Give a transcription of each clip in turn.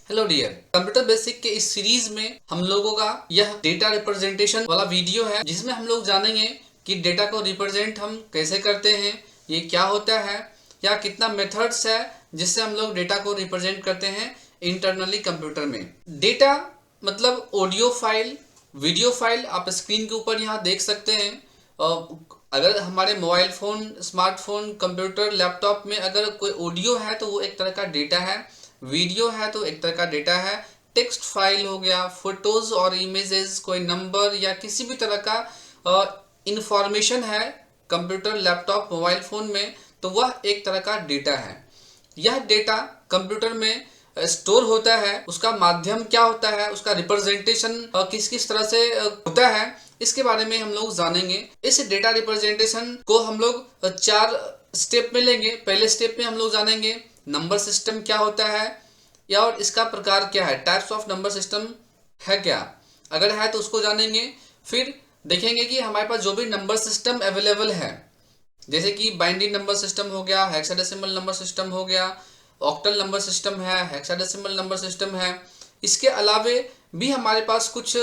Hello dear, computer basic के इस series में हम लोगों का यह डेटा रिप्रेजेंटेशन वाला वीडियो है, जिसमें हम लोग जानेंगे कि डेटा को रिप्रेजेंट हम कैसे करते हैं, ये क्या होता है, या कितना मेथड्स है जिससे हम लोग डेटा को रिप्रेजेंट करते हैं इंटरनली कंप्यूटर में। डेटा मतलब ऑडियो फाइल, वीडियो फाइल आप स्क्रीन के ऊपर यहाँ देख सकते हैं। अगर हमारे mobile phone, smartphone, computer, laptop में अगर कोई ऑडियो है तो वो एक तरह का डेटा है, वीडियो है तो एक तरह का डेटा है, टेक्स्ट फाइल हो गया, फोटोज और इमेजेस, कोई नंबर या किसी भी तरह का इंफॉर्मेशन है कंप्यूटर, लैपटॉप, मोबाइल फ़ोन में, तो वह एक तरह का डेटा है। यह डेटा कंप्यूटर में स्टोर होता है, उसका माध्यम क्या होता है, उसका रिप्रेजेंटेशन किस किस तरह से होता है, इसके बारे में हम लोग जानेंगे। इस डेटा रिप्रेजेंटेशन को हम लोग 4 स्टेप में लेंगे। पहले स्टेप में हम लोग जानेंगे नंबर सिस्टम क्या होता है या और इसका प्रकार क्या है, टाइप्स ऑफ नंबर सिस्टम है क्या, अगर है तो उसको जानेंगे। फिर देखेंगे कि हमारे पास जो भी नंबर सिस्टम अवेलेबल है, जैसे कि बाइनरी नंबर सिस्टम हो गया, हेक्साडेसिमल नंबर सिस्टम हो गया, ऑक्टल नंबर सिस्टम है, हेक्साडेसिमल नंबर सिस्टम है। इसके अलावे भी हमारे पास कुछ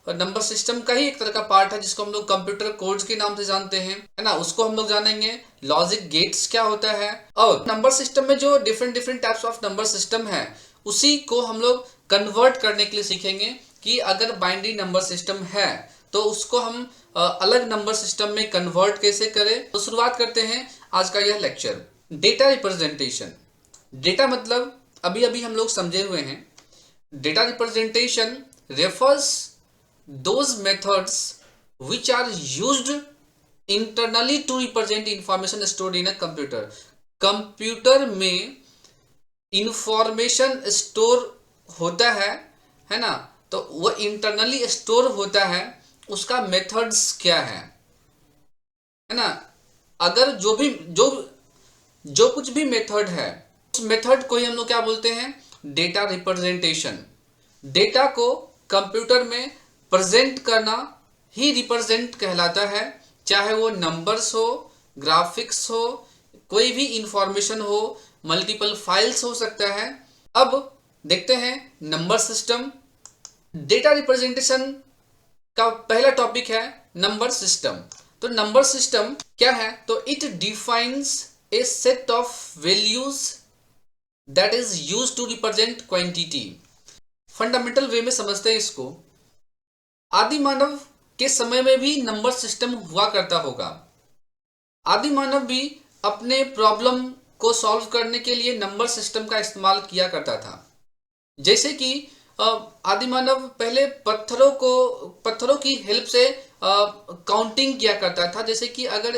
नंबर सिस्टम का ही एक तरह का पार्ट है जिसको हम लोग कंप्यूटर कोड्स के नाम से जानते हैं, है ना, उसको हम लोग जानेंगे। लॉजिक गेट्स क्या होता है, और नंबर सिस्टम में जो different different types of number system है उसी को हम लोग कन्वर्ट करने के लिए सीखेंगे कि अगर बाइनरी नंबर सिस्टम है तो उसको हम अलग नंबर सिस्टम में कन्वर्ट कैसे करें। तो शुरुआत करते हैं आज का यह लेक्चर। Data representation. डेटा मतलब अभी अभी हम लोग समझे हुए हैं। Data representation refers those methods which are used internally to represent information stored in a computer। Computer में इंफॉर्मेशन स्टोर होता है ना, तो वो इंटरनली स्टोर होता है, उसका मेथड्स क्या है ना। अगर जो कुछ भी मेथड है उस मेथड को ही हम लोग क्या बोलते हैं, डेटा रिप्रेजेंटेशन। डेटा को कंप्यूटर में प्रेजेंट करना ही रिप्रेजेंट कहलाता है, चाहे वो नंबर्स हो, ग्राफिक्स हो, कोई भी इंफॉर्मेशन हो, मल्टीपल फाइल्स हो सकता है। अब देखते हैं नंबर सिस्टम। डेटा रिप्रेजेंटेशन का पहला टॉपिक है नंबर सिस्टम। तो नंबर सिस्टम क्या है, तो it defines a set of values that is used to represent quantity. Fundamental way में समझते हैं इसको। आदि मानव के समय में भी नंबर सिस्टम हुआ करता होगा। आदि मानव भी अपने प्रॉब्लम को सॉल्व करने के लिए नंबर सिस्टम का इस्तेमाल किया करता था। जैसे कि आदि मानव पहले पत्थरों की हेल्प से काउंटिंग किया करता था। जैसे कि अगर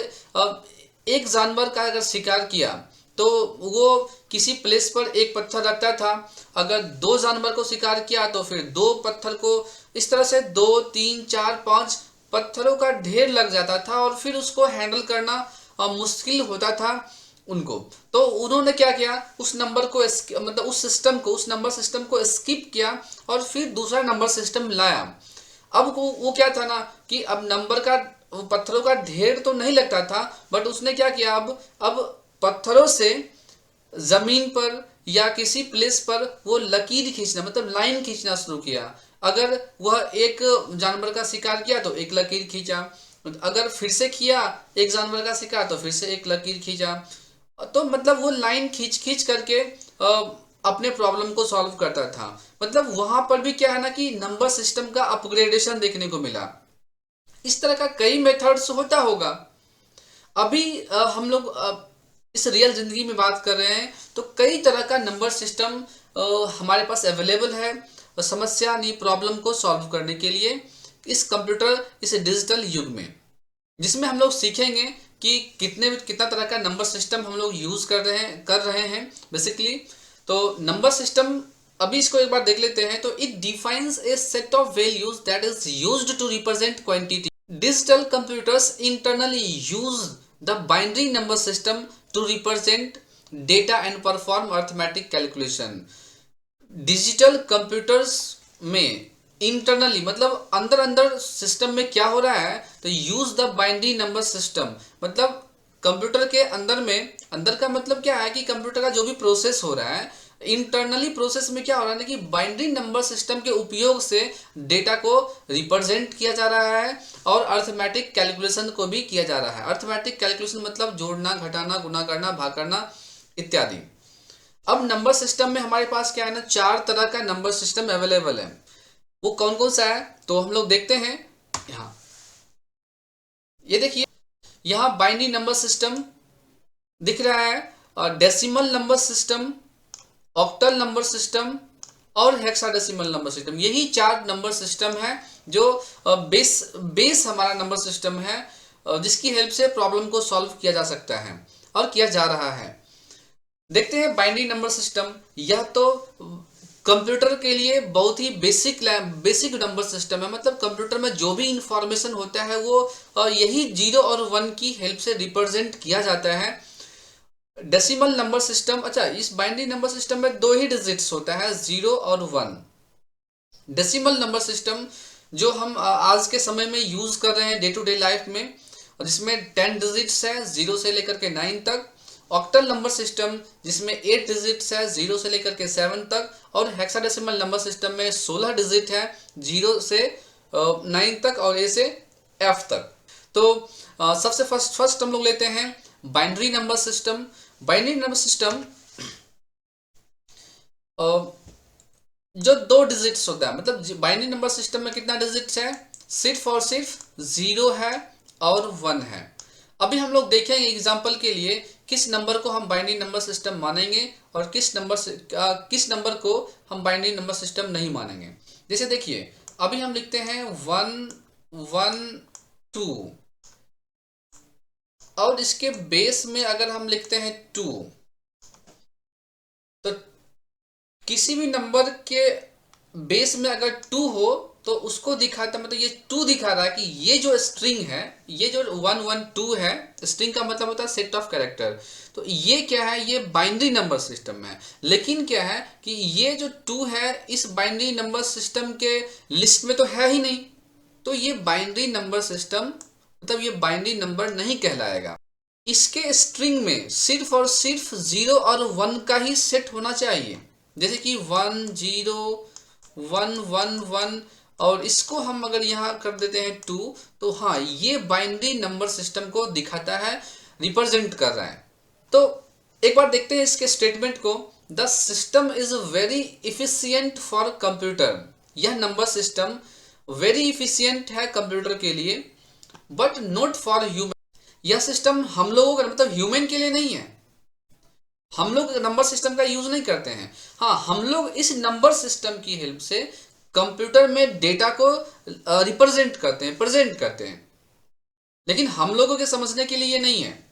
एक जानवर का अगर शिकार किया तो वो किसी प्लेस पर एक पत्थर रखता था, अगर 2 जानवर को शिकार किया तो फिर 2 पत्थर को, इस तरह से 2 3 4 5 पत्थरों का ढेर लग जाता था और फिर उसको हैंडल करना मुश्किल होता था उनको। तो उन्होंने क्या किया, उस नंबर को मतलब उस सिस्टम को, उस नंबर सिस्टम को स्किप किया और फिर दूसरा नंबर सिस्टम लाया। अब वो क्या था ना कि अब नंबर का पत्थरों का ढेर तो नहीं लगता था, बट उसने क्या किया, अब पत्थरों से जमीन पर या किसी प्लेस पर वो लकीर खींचना, मतलब लाइन खींचना शुरू किया। अगर वह एक जानवर का शिकार किया तो एक लकीर खींचा, अगर फिर से किया एक जानवर का शिकार तो फिर से एक लकीर खींचा। तो मतलब वो लाइन खींच खींच करके अपने प्रॉब्लम को सॉल्व करता था। मतलब वहां पर भी क्या है ना कि नंबर सिस्टम का अपग्रेडेशन देखने को मिला। इस तरह का कई मेथड्स होता होगा। अभी हम लोग इस रियल जिंदगी में बात कर रहे हैं तो कई तरह का नंबर सिस्टम हमारे पास अवेलेबल है समस्या यानी प्रॉब्लम को सॉल्व करने के लिए इस डिजिटल युग में, जिसमें हम लोग सीखेंगे कि कितना तरह का नंबर सिस्टम हम लोग यूज कर रहे हैं बेसिकली। तो नंबर सिस्टम अभी इसको एक बार देख लेते हैं। तो it defines a set of values that is used to represent quantity. Digital computers internally use the binary number system to represent data and perform arithmetic calculation. Digital computers में internally मतलब अंदर अंदर सिस्टम में क्या हो रहा है, तो use the binary number system, मतलब कंप्यूटर के अंदर में, अंदर का मतलब क्या है कि कंप्यूटर का जो भी प्रोसेस हो रहा है इंटरनली प्रोसेस में क्या हो रहा है ना कि बाइनरी नंबर सिस्टम के उपयोग से डेटा को रिप्रेजेंट किया जा रहा है और अर्थमेटिक कैलकुलेशन को भी किया जा रहा है। अर्थमेटिक कैलकुलेशन मतलब जोड़ना, घटाना, गुणा करना, भाग करना इत्यादि। अब नंबर सिस्टम में हमारे पास क्या है ना, 4 तरह का नंबर सिस्टम अवेलेबल है। वो कौन कौन सा है तो हम लोग देखते हैं। यहाँ ये देखिए, यहाँ बाइनरी नंबर सिस्टम दिख रहा है, और decimal number system, octal number system और हेक्साडेसिमल नंबर सिस्टम। यही 4 नंबर सिस्टम है जो बेस हमारा नंबर सिस्टम है, जिसकी हेल्प से प्रॉब्लम को सॉल्व किया जा सकता है और किया जा रहा है। देखते हैं बाइनरी नंबर सिस्टम। यह तो कंप्यूटर के लिए बहुत ही बेसिक नंबर सिस्टम है। मतलब कंप्यूटर में जो भी इंफॉर्मेशन होता है वो यही 0 और 1 की हेल्प से रिप्रेजेंट किया जाता है। डेसिमल नंबर सिस्टम, अच्छा इस बाइनरी नंबर सिस्टम में 2 ही डिजिट्स होता है, 0 और 1। डेसिमल नंबर सिस्टम जो हम आज के समय में यूज कर रहे हैं डे टू डे लाइफ में, जिसमें 10 डिजिट्स है 0 से लेकर के 9 तक। ऑक्टल नंबर सिस्टम जिसमें 8 डिजिट्स है 0 से लेकर के 7 तक। और हेक्साडेसिमल नंबर सिस्टम में 16 डिजिट है 0 से 9 तक और ए से एफ तक। तो सबसे फर्स्ट हम लोग लेते हैं binary number system. Binary number system जो 2 डिजिट्स होता है, मतलब बाइनरी नंबर सिस्टम में कितना डिजिट्स है, सिर्फ और सिर्फ 0 है और 1 है। अभी हम लोग देखेंगे एग्जांपल के लिए किस नंबर को हम बाइनरी नंबर सिस्टम मानेंगे और किस नंबर को हम बाइनरी नंबर सिस्टम नहीं मानेंगे। जैसे देखिए, अभी हम लिखते हैं 1 1 2 और इसके बेस में अगर हम लिखते हैं 2, तो किसी भी नंबर के बेस में अगर 2 हो तो उसको दिखाता, मतलब ये 2 दिखा रहा है कि ये जो स्ट्रिंग है, ये जो 1 1 2 है, स्ट्रिंग का मतलब होता है सेट ऑफ कैरेक्टर। तो ये क्या है, ये बाइनरी नंबर सिस्टम है। लेकिन क्या है कि ये जो 2 है इस बाइनरी नंबर सिस्टम के लिस्ट में तो है ही नहीं, तो ये बाइनरी नंबर सिस्टम, मतलब ये बाइनरी नंबर नहीं कहलाएगा। इसके स्ट्रिंग में सिर्फ और सिर्फ 0 और 1 का ही सेट होना चाहिए। जैसे कि 1 0 1 1 1, और इसको हम अगर यहाँ कर देते हैं 2, तो हाँ ये बाइनरी नंबर सिस्टम को दिखाता है, रिप्रेजेंट कर रहा है। तो एक बार देखते हैं इसके स्टेटमेंट को। The system is very efficient for computer. यह नंबर सिस्टम वेरी इफिशियंट है कंप्यूटर के लिए, बट नॉट फॉर ह्यूमन। यह सिस्टम हम लोगों का, मतलब ह्यूमन के लिए नहीं है। हम लोग नंबर सिस्टम का यूज नहीं करते हैं। हाँ, हम लोग इस नंबर सिस्टम की हेल्प से कंप्यूटर में डेटा को रिप्रेजेंट करते हैं, प्रेजेंट करते हैं, लेकिन हम लोगों के समझने के लिए ये नहीं है।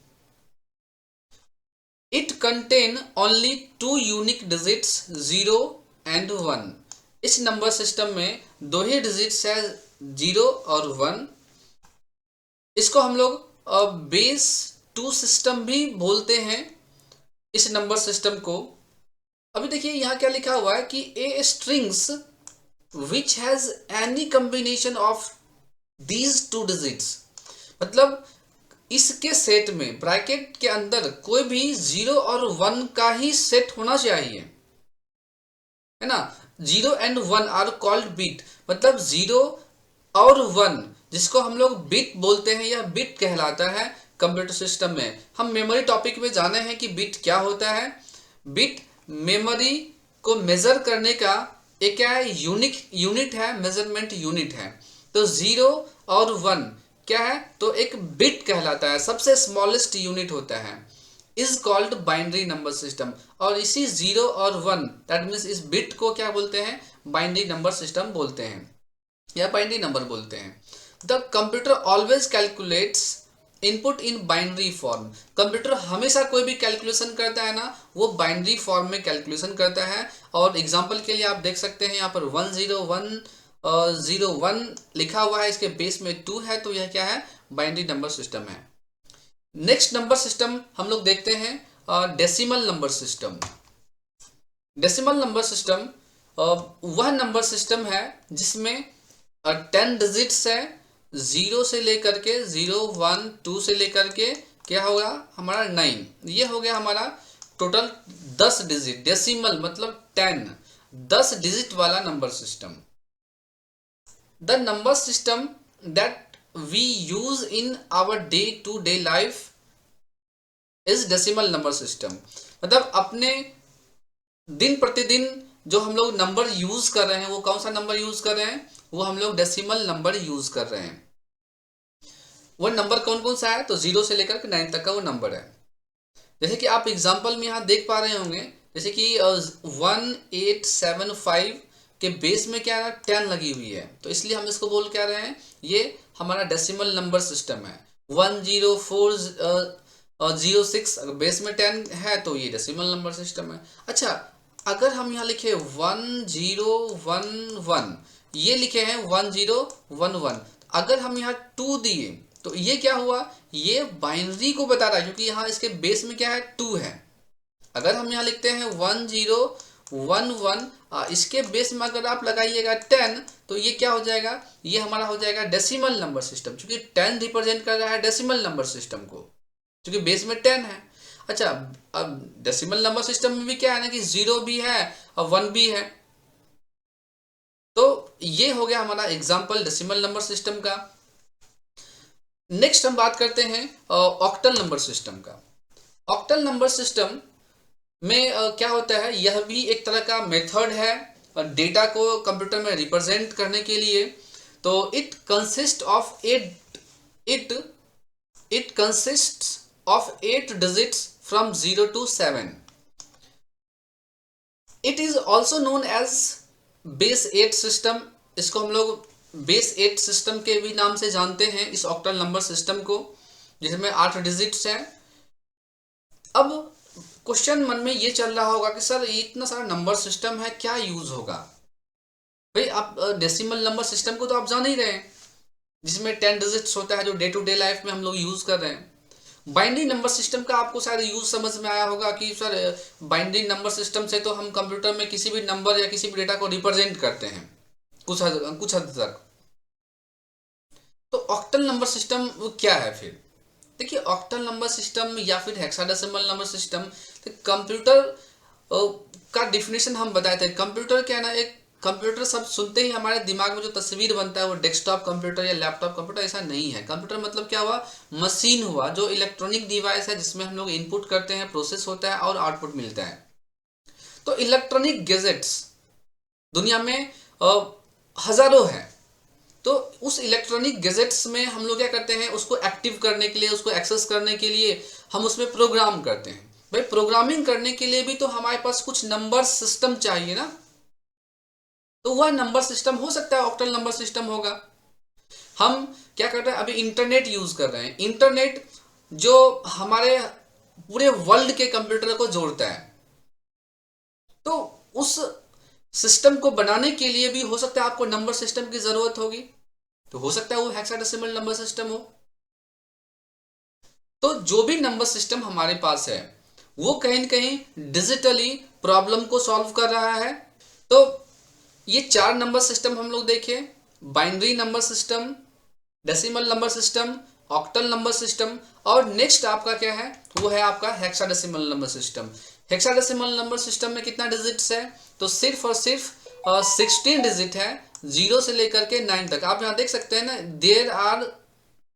It contain only 2 unique digits 0 and 1। इस नंबर सिस्टम में 2 ही डिजिट्स है 0 और 1। इसको हम लोग बेस 2 सिस्टम भी बोलते हैं इस नंबर सिस्टम को। अभी देखिए यहाँ क्या लिखा हुआ है कि a strings which has any combination of these 2 digits. मतलब इसके सेट में, ब्रैकेट के अंदर कोई भी 0 और 1 का ही सेट होना चाहिए, है ना। 0 एंड 1 आर कॉल्ड बिट। मतलब 0 और 1 जिसको हम लोग बिट बोलते हैं, यह बिट कहलाता है कंप्यूटर सिस्टम में। हम मेमोरी टॉपिक में जाने हैं कि बिट क्या होता है। बिट मेमोरी को मेजर करने का एक क्या है, यूनिट है, मेजरमेंट यूनिट है। तो 0 और 1 क्या है, तो एक बिट कहलाता है, सबसे स्मॉलेस्ट यूनिट होता है, is called binary number system. और इसी 0 और 1 दैट मीन्स इस बिट को क्या बोलते हैं, बाइनरी नंबर सिस्टम बोलते हैं या बाइनरी नंबर बोलते हैं। The computer always calculates input in binary form. Computer हमेशा कोई भी कैलकुलेशन करता है ना, वो बाइनरी फॉर्म में कैलकुलेशन करता है। और एग्जांपल के लिए आप देख सकते हैं यहाँ पर 101 लिखा हुआ है, इसके बेस में 2 है, तो यह क्या है, बाइनरी नंबर सिस्टम है। नेक्स्ट नंबर सिस्टम हम लोग देखते हैं decimal number system. Decimal number system वह नंबर सिस्टम है जिसमें 10 डिजिट्स है, 0 से लेकर के 0 1 2 से लेकर के क्या होगा हमारा 9। ये हो गया हमारा टोटल 10 डिजिट, डेसिमल मतलब 10 डिजिट वाला number system. The number system that we use in our day to day life is decimal number system. मतलब अपने दिन प्रतिदिन जो हम लोग नंबर यूज कर रहे हैं, वो कौन सा नंबर यूज कर रहे हैं, वो हम लोग डेसिमल नंबर यूज कर रहे हैं। वो नंबर कौन कौन सा है, तो 0 से लेकर के 9 तक का वो नंबर है। जैसे कि आप एग्जाम्पल में यहाँ देख पा रहे होंगे, जैसे कि 1875 के बेस में क्या है, 10 लगी हुई है, तो इसलिए हम इसको बोल क्या रहे हैं, ये हमारा डेसिमल नंबर सिस्टम है। 10406 अगर बेस में 10 है तो ये डेसिमल नंबर सिस्टम है। अच्छा, अगर हम यहाँ लिखे 1011, ये लिखे हैं 1011, अगर हम यहाँ 2 दिए तो ये क्या हुआ, ये बाइनरी को बता रहा है, क्योंकि यहाँ इसके बेस में क्या है, 2 है। अगर हम यहाँ लिखते हैं 1011, इसके बेस में अगर आप लगाइएगा 10, तो ये क्या हो जाएगा, ये हमारा हो जाएगा डेसिमल नंबर सिस्टम, क्योंकि 10 रिप्रेजेंट कर रहा है डेसिमल नंबर सिस्टम को, क्योंकि बेस में 10 है। अच्छा, अब डेसिमल नंबर सिस्टम में भी क्या है ना कि 0 भी है और 1 भी है। तो ये हो गया हमारा एग्जाम्पल डेसिमल नंबर सिस्टम का। नेक्स्ट हम बात करते हैं ऑक्टल नंबर सिस्टम का। ऑक्टल नंबर सिस्टम में क्या होता है, यह भी एक तरह का मेथड है डेटा को कंप्यूटर में रिप्रेजेंट करने के लिए। तो it consist of 8 digits from 0 to 7। It is also known as base 8 system. इसको हम लोग बेस 8 सिस्टम के भी नाम से जानते हैं, इस ऑक्टल नंबर सिस्टम को, जिसमें 8 डिजिट्स हैं। अब क्वेश्चन मन में ये चल रहा होगा कि सर ये इतना सारा नंबर सिस्टम है, क्या यूज होगा। भाई आप डेसिमल नंबर सिस्टम को तो आप जान ही रहे हैं, जिसमें 10 डिजिट्स होता है, जो डे टू डे लाइफ में हम लोग यूज कर रहे हैं। बाइनरी नंबर सिस्टम का आपको शायद यूज समझ में आया होगा कि सर बाइनरी नंबर सिस्टम से तो हम कंप्यूटर में किसी भी नंबर या किसी भी डेटा को रिप्रेजेंट करते हैं कुछ हद तक। तो ऑक्टल नंबर सिस्टम क्या है फिर। देखिए, ऑक्टल नंबर सिस्टम या फिर हेक्साडेसिमल नंबर सिस्टम, तो कंप्यूटर का डिफिनेशन हम बताए थे। कंप्यूटर क्या है ना, एक कंप्यूटर सब सुनते ही हमारे दिमाग में जो तस्वीर बनता है वो डेस्कटॉप कंप्यूटर या लैपटॉप कंप्यूटर, ऐसा नहीं है। कंप्यूटर मतलब क्या हुआ, मशीन हुआ, जो इलेक्ट्रॉनिक डिवाइस है जिसमें हम लोग इनपुट करते हैं, प्रोसेस होता है और आउटपुट मिलता है। तो इलेक्ट्रॉनिक गैजेट्स दुनिया में हजारों हैं। तो उस इलेक्ट्रॉनिक गैजेट्स में हम लोग क्या करते हैं, उसको एक्टिव करने के लिए, उसको एक्सेस करने के लिए हम उसमें प्रोग्राम करते हैं। भाई प्रोग्रामिंग करने के लिए भी तो हमारे पास कुछ नंबर सिस्टम चाहिए ना, तो वह नंबर सिस्टम हो सकता है ऑक्टल नंबर सिस्टम होगा। हम क्या कर रहे हैं, अभी इंटरनेट यूज कर रहे हैं। इंटरनेट जो हमारे पूरे वर्ल्ड के कंप्यूटर को जोड़ता है, तो उस सिस्टम को बनाने के लिए भी हो सकता है आपको नंबर सिस्टम की जरूरत होगी, तो हो सकता है वो हेक्साडेसिमल नंबर सिस्टम हो। तो जो भी नंबर सिस्टम हमारे पास है वो कहीं न कहीं डिजिटली प्रॉब्लम को सॉल्व कर रहा है। तो ये 4 नंबर सिस्टम हम लोग देखें, binary number system, decimal number system, octal number system, और नेक्स्ट आपका क्या है, वो है आपका hexadecimal number system. Hexadecimal number system में कितना डिजिट्स है, तो सिर्फ और सिर्फ 16 डिजिट है, 0 से लेकर के 9 तक। आप यहाँ देख सकते हैं ना, there are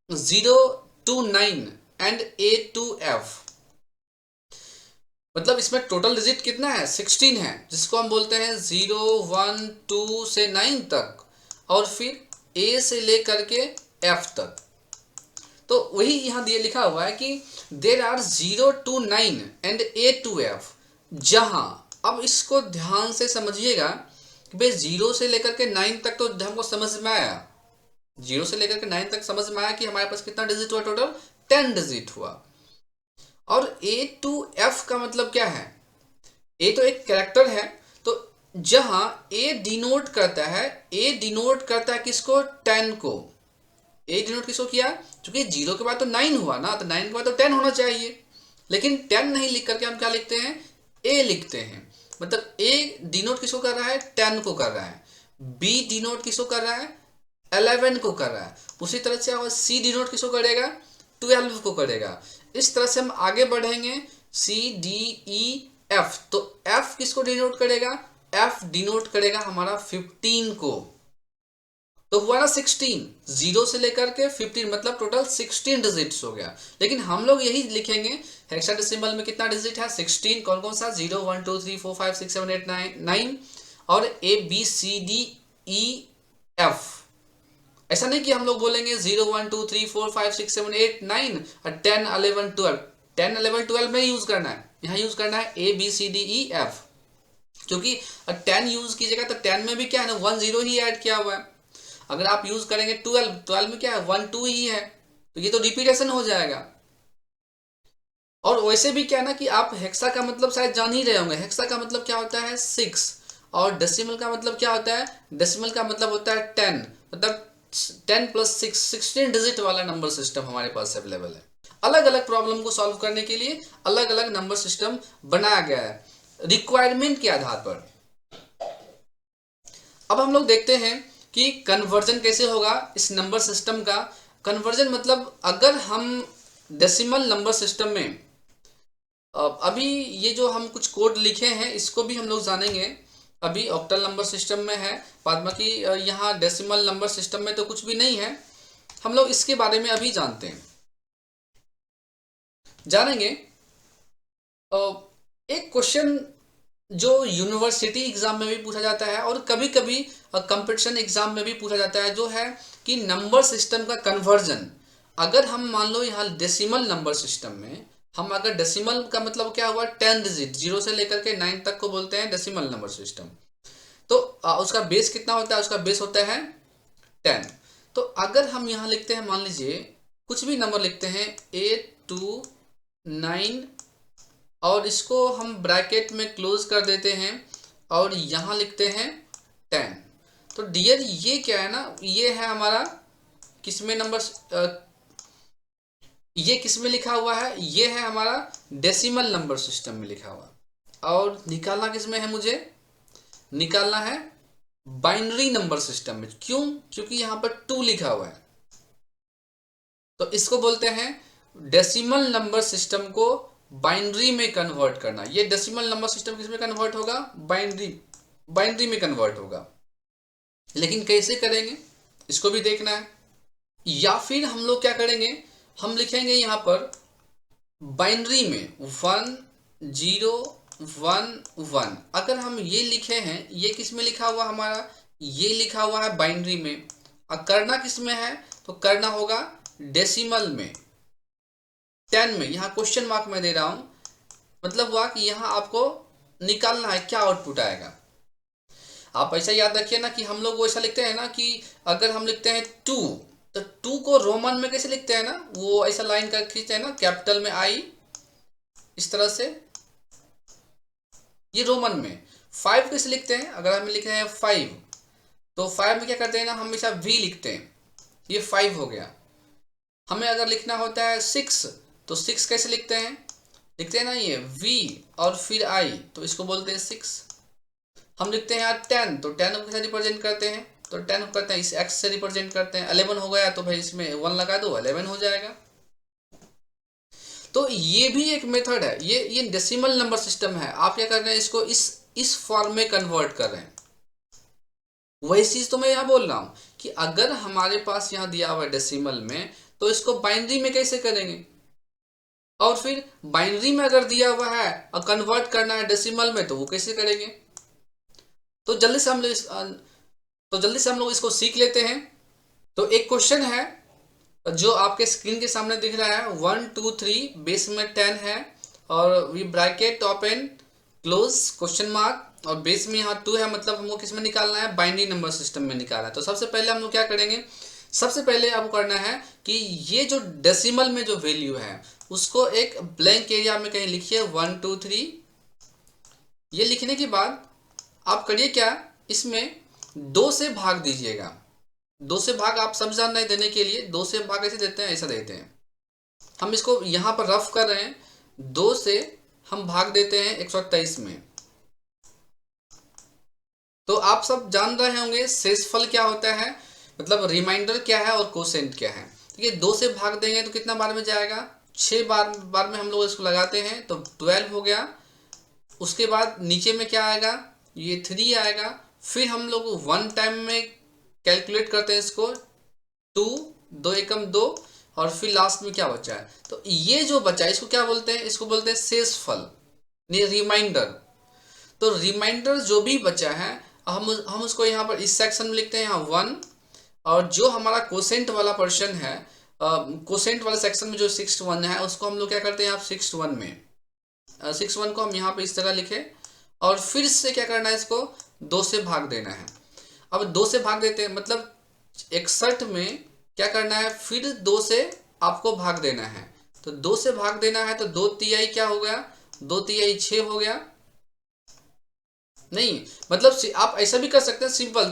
0 to 9 and A to F। मतलब इसमें टोटल डिजिट कितना है, 16 है, जिसको हम बोलते हैं 0 1 2 से 9 तक, और फिर A से लेकर के F तक। तो वही यहाँ दिए लिखा हुआ है कि there are 0 to 9 and A to F, जहां, अब इसको ध्यान से समझिएगा कि भाई 0 से लेकर के 9 तक तो हमको समझ में आया, 0 से लेकर के 9 तक समझ में आया कि हमारे पास कितना डिजिट हुआ, टोटल 10 डिजिट हुआ। और A to F का मतलब क्या है, A तो एक कैरेक्टर है, तो जहां A डिनोट करता है, A डिनोट करता है किसको, 10 को। A डिनोट किसको किया, क्योंकि 0 के बाद तो 9 हुआ ना, तो 9 के बाद तो 10 होना चाहिए, लेकिन 10 नहीं लिख करके हम क्या लिखते हैं, A लिखते हैं। मतलब A डिनोट किसको कर रहा है, 10 को कर रहा है। B डिनोट किसको कर रहा है, 11 को कर रहा है। उसी तरह से C डिनोट किसको करेगा, 12 को करेगा। इस तरह से हम आगे बढ़ेंगे, CDEF। तो F किसको डिनोट करेगा? F डिनोट करेगा हमारा 15 को। तो हुआ ना 16, 0 से लेकर के 15, मतलब टोटल 16 डिजिट्स हो गया। लेकिन हम लोग यही लिखेंगे हेक्साडेसिमल में कितना डिजिट है? 16। कौन कौन सा? 0 1 2 3 4 5 6 7 8 9 और ABCDEF। ऐसा नहीं कि हम लोग बोलेंगे 0 1 2 3 4 5 6 7 8 9 और 10 11 12। 10 11 12 में यूज करना है, यहाँ यूज करना है ABCDEF। क्योंकि 10 यूज कीजिएगा तो 10 में भी क्या है ना 1 0 ही ऐड किया हुआ है। अगर आप यूज करेंगे 12, 12 में क्या है 1 2 ही है, तो ये तो रिपीटेशन हो जाएगा। और वैसे भी क्या है ना कि आप हेक्सा का मतलब शायद जान ही रहे होंगे। हेक्सा का मतलब क्या होता है? 6। और डेसिमल का मतलब क्या होता है? डेसिमल का मतलब होता है 10। मतलब 10 + 6, 16 डिजिट वाला नंबर सिस्टम हमारे पास अवेलेबल है। अलग अलग प्रॉब्लम को सॉल्व करने के लिए अलग अलग नंबर सिस्टम बनाया गया है रिक्वायरमेंट के आधार पर। अब हम लोग देखते हैं कि कन्वर्जन कैसे होगा इस नंबर सिस्टम का। कन्वर्जन मतलब अगर हम डेसिमल नंबर सिस्टम में अभी ये जो हम कुछ कोड लिखे हैं इसको भी हम लोग जानेंगे। अभी ऑक्टल नंबर सिस्टम में है, बाद बाकी यहाँ डेसिमल नंबर सिस्टम में तो कुछ भी नहीं है। हम लोग इसके बारे में अभी जानते हैं, जानेंगे। एक क्वेश्चन जो यूनिवर्सिटी एग्जाम में भी पूछा जाता है और कभी कभी कंपटीशन एग्जाम में भी पूछा जाता है, जो है कि नंबर सिस्टम का कन्वर्जन। अगर हम मान लो यहाँ डेसिमल नंबर सिस्टम में हम अगर डेसिमल का मतलब क्या हुआ 10 डिजिट 0 से लेकर के 9 तक को बोलते हैं डेसिमल नंबर सिस्टम। तो उसका बेस कितना होता है? उसका बेस होता है 10। तो अगर हम यहाँ लिखते हैं, मान लीजिए कुछ भी नंबर लिखते हैं 8 2 9 और इसको हम ब्रैकेट में क्लोज कर देते हैं और यहाँ लिखते हैं 10। तो डियर ये क्या है ना, ये है हमारा किसमें नंबर, ये किसमें लिखा हुआ है? ये है हमारा डेसिमल नंबर सिस्टम में लिखा हुआ। और निकालना किसमें है? मुझे निकालना है बाइनरी नंबर सिस्टम में। क्यों? क्योंकि यहाँ पर 2 लिखा हुआ है। तो इसको बोलते हैं डेसिमल नंबर सिस्टम को बाइनरी में कन्वर्ट करना। ये डेसिमल नंबर सिस्टम किसमें कन्वर्ट होगा? बाइनरी में कन्वर्ट होगा। लेकिन कैसे करेंगे इसको भी देखना है। या फिर हम लोग क्या करेंगे, हम लिखेंगे यहाँ पर बाइनरी में 1 0 1 1। अगर हम ये लिखे हैं, ये किस में लिखा हुआ हमारा? ये लिखा हुआ है बाइनरी में। अब करना किस में है? तो करना होगा डेसिमल में 10 में। यहाँ क्वेश्चन मार्क में दे रहा हूं, मतलब हुआ कि यहाँ आपको निकालना है क्या आउटपुट आएगा। आप ऐसा याद रखिए ना कि हम लोग ऐसा लिखते हैं ना कि अगर हम लिखते हैं 2 तो 2 को रोमन में कैसे लिखते हैं ना, वो ऐसा लाइन कर खींचते हैं ना, कैपिटल में I इस तरह से, ये रोमन में। 5 कैसे लिखते हैं? अगर हम लिख रहे हैं 5 तो 5 में क्या करते हैं ना, हमेशा V लिखते हैं, ये 5 हो गया। हमें अगर लिखना होता है 6 तो 6 कैसे लिखते हैं? लिखते हैं ना ये V और फिर I, तो इसको बोलते हैं 6। हम लिखते हैं यार 10 तो 10 को कैसे रिप्रेजेंट करते हैं? तो 10 को करते हैं इस x से रिप्रेजेंट करते हैं। 11 हो गया तो भाई इसमें 1 लगा दो, 11 हो जाएगा। तो ये भी एक मेथड है। ये डेसिमल नंबर सिस्टम है। आप क्या कर रहे हैं, इसको इस फॉर्म में कन्वर्ट कर रहे हैं। वही चीज तो मैं यहाँ बोल रहा हूं कि अगर हमारे पास यहाँ दिया हुआ है डेसिमल में, तो इसको बाइनरी में कैसे करेंगे? और फिर बाइनरी में अगर दिया हुआ है और कन्वर्ट करना है डेसिमल में, तो वो कैसे करेंगे? तो जल्दी से हम लोग इसको सीख लेते हैं। तो एक क्वेश्चन है जो आपके स्क्रीन के सामने दिख रहा है, 1 2 3 बेस में 10 है और we bracket open close question mark और बेस में यहाँ 2 है, मतलब हमको किस में निकालना है? बाइनरी नंबर सिस्टम में निकालना है। तो सबसे पहले हम लोग क्या करेंगे, सबसे पहले आपको करना है कि ये जो डेसिमल में जो वैल्यू है उसको एक ब्लैंक एरिया में कहीं लिखिए 1 2 3। ये लिखने के बाद आप करिए क्या, इसमें 2 से भाग दीजिएगा। 2 से भाग आप सब जान नहीं देने के लिए 2 से भाग ऐसे देते हैं, ऐसा देते हैं। हम इसको यहाँ पर रफ कर रहे हैं, 2 से हम भाग देते हैं 123 में। तो आप सब जान रहे होंगे शेषफल क्या होता है, मतलब रिमाइंडर क्या है और कोसेंट क्या है। ठीक है, 2 से भाग देंगे तो कितना बार में जाएगा? 6 बार में हम लोग इसको लगाते हैं तो 12 हो गया। उसके बाद नीचे में क्या आएगा, ये 3 आएगा। फिर हम लोग 1 टाइम में कैलकुलेट करते हैं इसको, 2, 2 एकम 2, और फिर लास्ट में क्या बचा है, तो ये जो बचा है इसको क्या बोलते हैं, इसको बोलते हैं शेषफल, ये रिमाइंडर। तो रिमाइंडर जो भी बचा है हम उसको यहाँ पर इस सेक्शन में लिखते हैं यहाँ 1, और जो हमारा कोसेंट वाला पर्सन है, कोसेंट वाले सेक्शन में जो 61 है उसको हम लोग क्या करते हैं यहाँ 61 में 61 को हम यहाँ पे इस तरह लिखे, और फिर से क्या करना है, इसको 2 से भाग देना है। अब 2 से भाग देते हैं मतलब 61 में क्या करना है, फिर 2 से आपको भाग देना है। तो 2 से भाग देना है तो 2 तिहाई क्या हो गया, 2 तिहाई 6 हो गया। नहीं मतलब आप ऐसा भी कर सकते हैं सिंपल,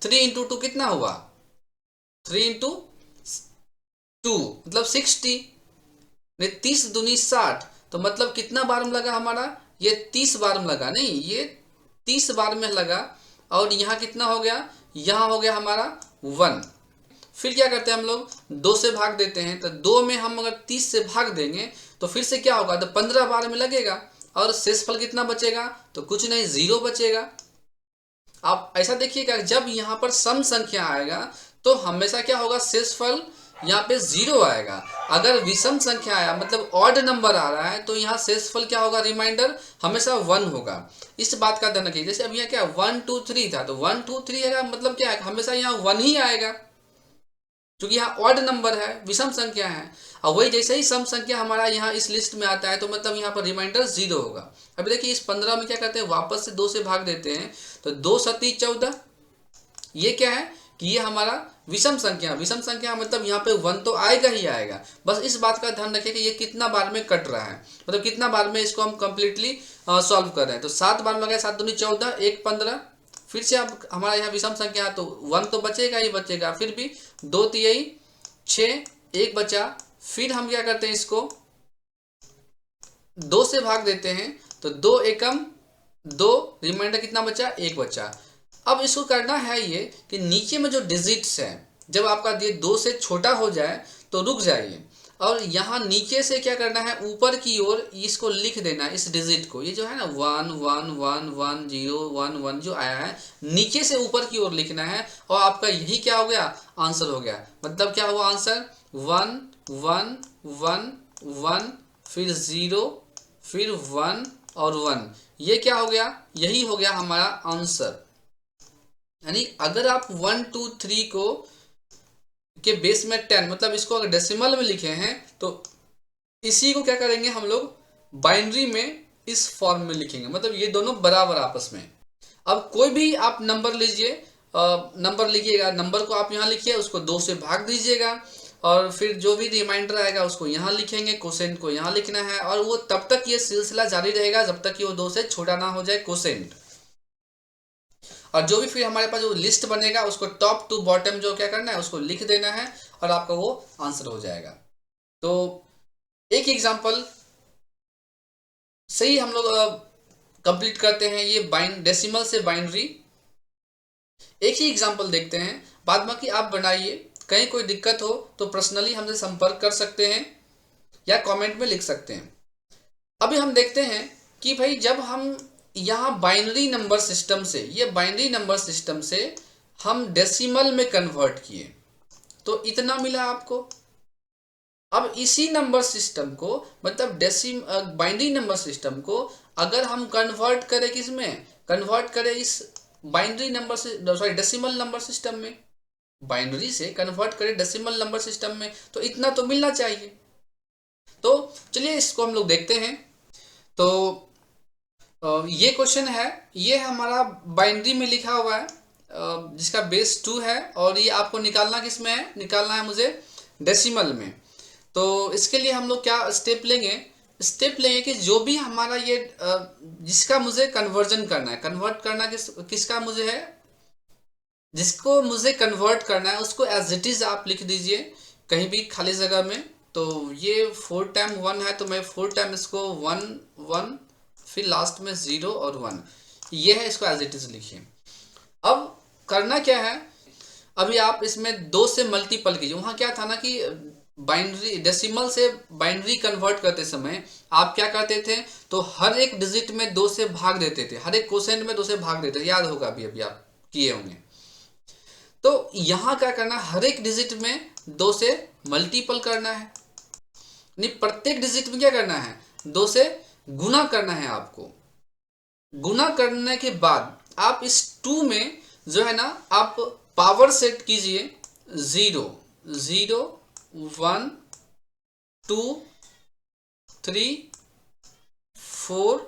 3 इंटू 2 कितना हुआ, 3 इंटू 2 मतलब 60, 30 दूनी 60, तो मतलब कितना बार में लगा हमारा, ये 30 बार में लगा, नहीं ये 30 बार में लगा। और यहाँ कितना हो गया, यहाँ हो गया हमारा 1। फिर क्या करते हैं हम लोग 2 से भाग देते हैं, तो 2 में हम अगर 30 से भाग देंगे तो फिर से क्या होगा, तो 15 बार में लगेगा, और शेषफल कितना बचेगा, तो कुछ नहीं 0 बचेगा। आप ऐसा देखिएगा जब यहाँ पर सम संख्या आएगा तो हमेशा क्या होगा, शेषफल यहाँ पे 0 आएगा। अगर विषम संख्या आया मतलब ऑड नंबर आ रहा है तो यहाँ शेषफल क्या होगा, रिमाइंडर हमेशा 1 होगा। इस बात का ध्यान रखिए। जैसे अब यहाँ क्या 1 2 3 था, तो 1 2 3 आएगा, मतलब क्या है, हमेशा यहाँ 1 ही आएगा, क्योंकि यहाँ ऑड नंबर है, विषम संख्या है। और वही जैसे ही सम संख्या हमारा यहाँ इस लिस्ट में आता है तो मतलब यहाँ पर रिमाइंडर 0 होगा। अभी देखिए इस 15 में क्या करते हैं, वापस से 2 से भाग देते हैं, तो 2 सती 14, ये क्या है कि ये हमारा विषम संख्या, विषम संख्या मतलब यहाँ पे 1 तो आएगा ही आएगा। बस इस बात का ध्यान रखिए कि ये कितना बार में कट रहा है, मतलब कितना बार में इसको हम कंप्लीटली सॉल्व कर रहे हैं। तो 7 बार में लगाए, 7 दूनी 14, 1 15, फिर से अब हमारा यहाँ विषम संख्या है तो 1 तो बचेगा ही बचेगा, फिर भी 2 तिहाई 6, 1 बचा। फिर हम क्या करते हैं, इसको 2 से भाग देते हैं, तो 2 एकम 2, रिमाइंडर कितना बचा, 1 बचा। अब इसको करना है ये कि नीचे में जो डिजिट्स है, जब आपका ये 2 से छोटा हो जाए तो रुक जाइए, और यहाँ नीचे से क्या करना है, ऊपर की ओर इसको लिख देना है, इस डिजिट को, ये जो है ना 1 1 1 1 0 1 1 जो आया है नीचे से ऊपर की ओर लिखना है, और आपका यही क्या हो गया, आंसर हो गया। मतलब क्या हुआ आंसर, 1 1 1 1, फिर 0, फिर 1 और 1, ये क्या हो गया, यही हो गया हमारा आंसर। यानी अगर आप 1 2 3 को के बेस में 10, मतलब इसको अगर डेसिमल में लिखे हैं तो इसी को क्या करेंगे हम लोग, बाइनरी में इस फॉर्म में लिखेंगे, मतलब ये दोनों बराबर आपस में। अब कोई भी आप नंबर लीजिए, नंबर लिखिएगा, नंबर को आप यहाँ लिखिए, उसको 2 से भाग दीजिएगा, और फिर जो भी रिमाइंडर आएगा उसको यहाँ लिखेंगे, कोसेंट को यहाँ लिखना है, और वो तब तक ये सिलसिला जारी रहेगा जब तक कि वो 2 से छोटा ना हो जाए कोसेंट। और जो भी फिर हमारे पास जो लिस्ट बनेगा उसको टॉप टू बॉटम जो क्या करना है उसको लिख देना है, और आपका वो आंसर हो जाएगा। तो एक एग्जांपल से ही हम लोग कंप्लीट करते हैं ये डेसिमल से बाइनरी। एक ही एग्जांपल देखते हैं, बाद बाकी आप बनाइए। कहीं कोई दिक्कत हो तो पर्सनली हमसे संपर्क कर सकते हैं या कमेंट में लिख सकते हैं। अभी हम देखते हैं कि भाई जब हम यहाँ बाइनरी नंबर सिस्टम से, ये बाइनरी नंबर सिस्टम से हम डेसिमल में कन्वर्ट किए तो इतना मिला आपको। अब इसी नंबर सिस्टम को, मतलब बाइनरी नंबर सिस्टम को अगर हम कन्वर्ट करें किस में, कन्वर्ट करें इस बाइनरी नंबर से, सॉरी डेसिमल नंबर सिस्टम में, बाइनरी से कन्वर्ट करें डेसिमल नंबर सिस्टम में, तो इतना तो मिलना चाहिए। तो चलिए इसको हम लोग देखते हैं। तो ये क्वेश्चन है, ये हमारा बाइनरी में लिखा हुआ है जिसका बेस 2 है, और ये आपको निकालना किस में है, निकालना है मुझे डेसिमल में। तो इसके लिए हम लोग क्या स्टेप लेंगे, स्टेप लेंगे कि जो भी हमारा ये जिसका मुझे कन्वर्जन करना है, कन्वर्ट करना किसका मुझे है, जिसको मुझे कन्वर्ट करना है उसको एज इट इज आप लिख दीजिए कहीं भी खाली जगह में। तो ये 4 टाइम 1 है, तो मैं 4 टाइम इसको 1 1, फिर लास्ट में 0 और 1, ये है, इसको एज इट इज लिखिए। अब करना क्या है, अभी आप इसमें 2 से मल्टीपल कीजिए। वहाँ क्या था ना कि बाइनरी डेसिमल से बाइनरी कन्वर्ट करते समय आप क्या करते थे, तो हर एक डिजिट में 2 से भाग देते थे, हर एक क्वोशेंट में 2 से भाग देते थे, याद होगा अभी आप किए होंगे। तो यहाँ क्या करना है, हर एक डिजिट में 2 से मल्टीपल करना है, नहीं प्रत्येक डिजिट में क्या करना है, 2 से गुना करना है आपको। गुना करने के बाद आप इस 2 में जो है ना आप पावर सेट कीजिए 0 0 1 2 3 4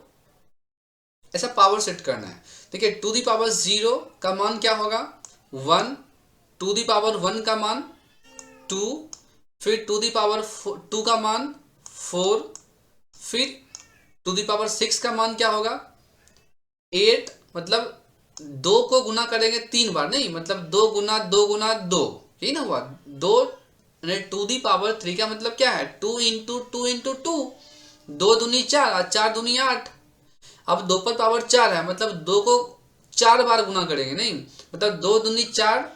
ऐसा पावर सेट करना है। देखिए टू दी पावर 0 का मान क्या होगा 1, टू दी पावर 1 का मान 2, फिर टू दी पावर 2 का मान 4, फिर टू दी पावर 6 का मान क्या होगा 8, मतलब 2 को गुना करेंगे 3 बार, नहीं मतलब 2 गुना 2 गुना 2, यही ना हुआ 2, टू दी पावर 3 का मतलब क्या है 2 इंटू 2 इंटू 2, 2 दूनी 4 और 4 दूनी 8। अब 2 पर पावर 4 है, मतलब 2 को 4 बार गुना करेंगे, नहीं मतलब 2 दूनी 4,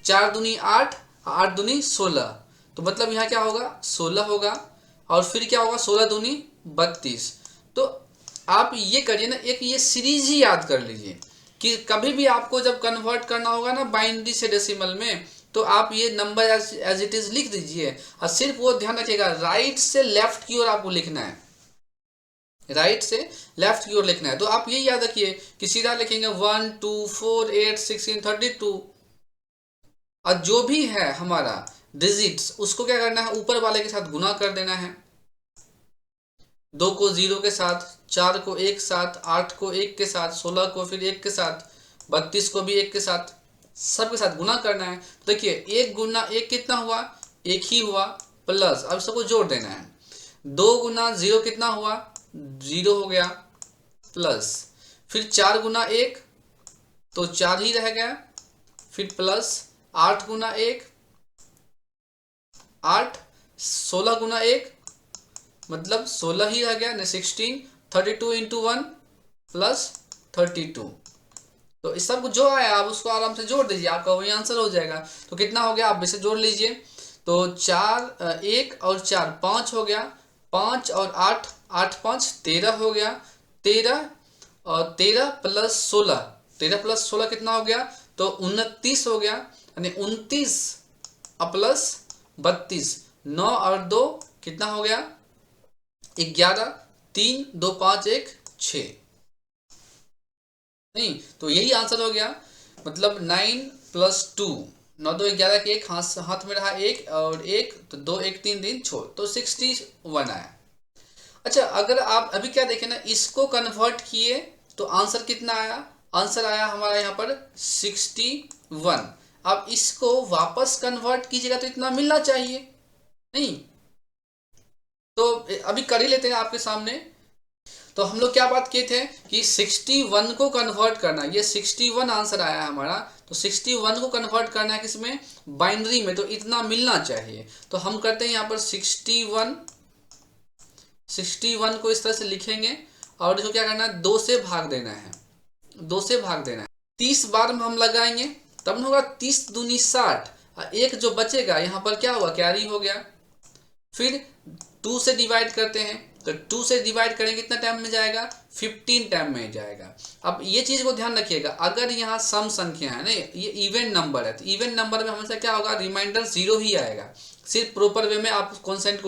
4 दूनी 8, 8 दूनी 16, तो मतलब यहाँ क्या होगा 16 होगा, और फिर क्या होगा 16 दूनी 32। तो आप ये करिए ना, एक ये सीरीज ही याद कर लीजिए कि कभी भी आपको जब कन्वर्ट करना होगा ना बाइनरी से डेसिमल में, तो आप ये नंबर एज इट इज लिख दीजिए, और सिर्फ वो ध्यान रखिएगा राइट से लेफ्ट की ओर आपको लिखना है, राइट से लेफ्ट की ओर लिखना है। तो आप ये याद रखिए कि सीधा लिखेंगे 1 2 4 8 16 32, और जो भी है हमारा डिजिट्स उसको क्या करना है ऊपर वाले के साथ गुना कर देना है, 2 को 0 के साथ, 4 को 1 साथ, 8 को 1 के साथ, 16 को फिर 1 के साथ, 32 को भी 1 के साथ, सबके साथ गुना करना है। तो देखिए 1 गुना 1 कितना हुआ 1 ही हुआ, प्लस अब सबको जोड़ देना है, 2 गुना 0 कितना हुआ 0 हो गया, प्लस फिर 4 गुना 1 तो 4 ही रह गया, फिर प्लस 8 गुना 1 8, 16 गुना 1 मतलब 16 ही रह गया, 16, 32 इंटू 1 प्लस 32। तो इस सब जो आया आप उसको आराम से जोड़ दीजिए, आपका वही आंसर हो जाएगा। तो कितना हो गया आप इसे जोड़ लीजिए, तो 4 1 और 4 5 हो गया, 5 और 8 8 5 13 हो गया, 13 और 13 प्लस 16, 13 प्लस 16 कितना हो गया तो 29 हो गया, यानी 29 प्लस 32, 9 और 2 कितना हो गया 11, 3 2 5 1 6, नहीं तो यही आंसर हो गया, मतलब 9 प्लस 2, 9 2 11 के एक हाथ में रहा 1 और 1 तो 2 1 3 दिन छोड़, तो 61 आया। अच्छा अगर आप अभी क्या देखें ना इसको कन्वर्ट किए तो आंसर कितना आया, आंसर आया हमारा यहाँ पर 61। अब इसको वापस कन्वर्ट कीजिएगा तो इतना मिलना चाहिए, नहीं तो अभी कर ही लेते हैं आपके सामने। तो हम लोग क्या बात किए थे कि 61 को कन्वर्ट करना, ये 61 आंसर आया हमारा, तो 61 को कन्वर्ट करना है किसमें बाइनरी में, तो इतना मिलना चाहिए। तो हम करते हैं यहाँ पर 61 को इस तरह से लिखेंगे, और इसको क्या करना है 2 से भाग देना है, 2 से भाग देना है, 30 बार में हम लगाएंगे तब न होगा 30 दूनी 60, एक जो बचेगा यहाँ पर क्या हुआ कैरी हो गया, फिर 2 से डिवाइड करते हैं, तो 2 से डिवाइड करेंगे कितना टाइम में जाएगा 15 टाइम में जाएगा। अब ये चीज़ को ध्यान रखिएगा, अगर यहाँ सम संख्या है ना ये इवन नंबर है, तो इवन नंबर में हमेशा क्या होगा रिमाइंडर 0 ही आएगा, सिर्फ प्रॉपर वे में आप क्वोशेंट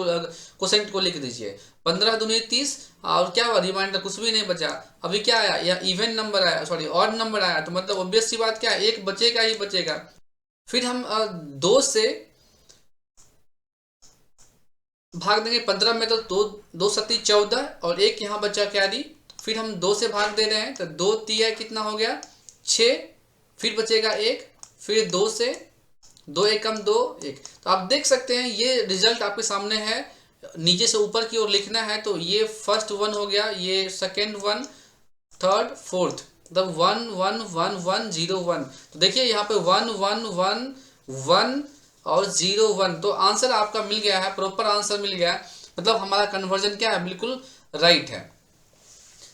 को लिख दीजिए, 15 दूनी 30 और क्या हुआ रिमाइंडर कुछ भी नहीं बचा। अभी क्या आया या इवन नंबर आया, सॉरी ऑड नंबर आया, तो मतलब ऑब्वियस सी बात क्या है एक बचेगा ही बचेगा। फिर हम 2 से भाग देंगे 15 में, तो 2 सती 14 और एक यहाँ बचा कैरी, फिर हम 2 से भाग दे रहे हैं तो 2 तिया कितना हो गया 6, फिर बचेगा 1, फिर 2 से 2 एकम 2 1। तो आप देख सकते हैं ये रिजल्ट आपके सामने है, नीचे से ऊपर की ओर लिखना है, तो ये फर्स्ट 1 हो गया, ये सेकेंड 1, थर्ड फोर्थ, मतलब 1 1 1 1 0 1। तो देखिए यहाँ पे 1 1 1 1 और 0 1, तो आंसर आपका मिल गया है, प्रॉपर आंसर मिल गया है, मतलब हमारा कन्वर्जन क्या है बिल्कुल राइट है।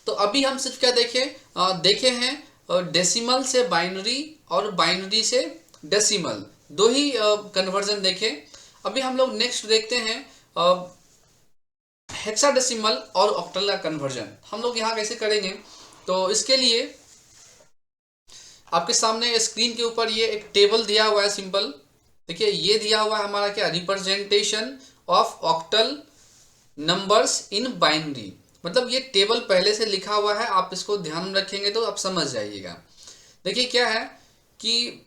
तो अभी हम सिर्फ क्या देखे हैं डेसिमल से बाइनरी और बाइनरी से डेसिमल, दो ही कन्वर्जन देखे। अभी हम लोग नेक्स्ट देखते हैं हेक्साडेसिमल और ऑक्टल का कन्वर्जन हम लोग यहाँ कैसे करेंगे। तो इसके लिए आपके सामने स्क्रीन के ऊपर ये एक टेबल दिया हुआ है सिंपल। देखिए ये दिया हुआ है हमारा क्या, representation of octal numbers in binary. मतलब ये टेबल पहले से लिखा हुआ है, आप इसको ध्यान में रखेंगे तो आप समझ जाइएगा। देखिए क्या है कि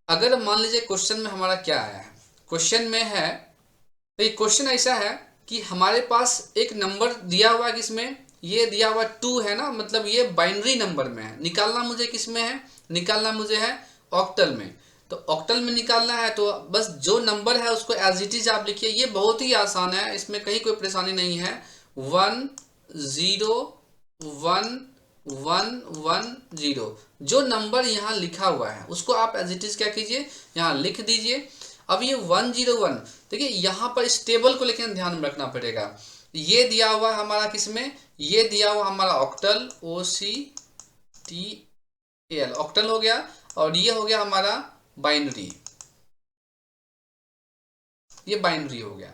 अगर मान लीजिए क्वेश्चन में हमारा क्या आया है, क्वेश्चन में है, तो ये क्वेश्चन ऐसा है कि हमारे पास एक नंबर दिया हुआ है, किसमें, ये दिया हुआ 2 है ना, मतलब ये बाइनरी नंबर में है। निकालना मुझे किस में है, निकालना मुझे है ऑक्टल में। तो ऑक्टल में निकालना है तो बस जो नंबर है उसको एज इट इज आप लिखिए। ये बहुत ही आसान है, इसमें कहीं कोई परेशानी नहीं है। 1 0 1 1 1 0 जो नंबर यहाँ लिखा हुआ है उसको आप एज इट इज क्या कीजिए, यहाँ लिख दीजिए। अब ये 101, देखिए यहाँ पर इस टेबल को लेकर ध्यान में रखना पड़ेगा। ये दिया हुआ हमारा किसमें, ये दिया हुआ हमारा ऑक्टल, OCTAL ऑक्टल हो गया, और ये हो गया हमारा बाइनरी, ये बाइनरी हो गया।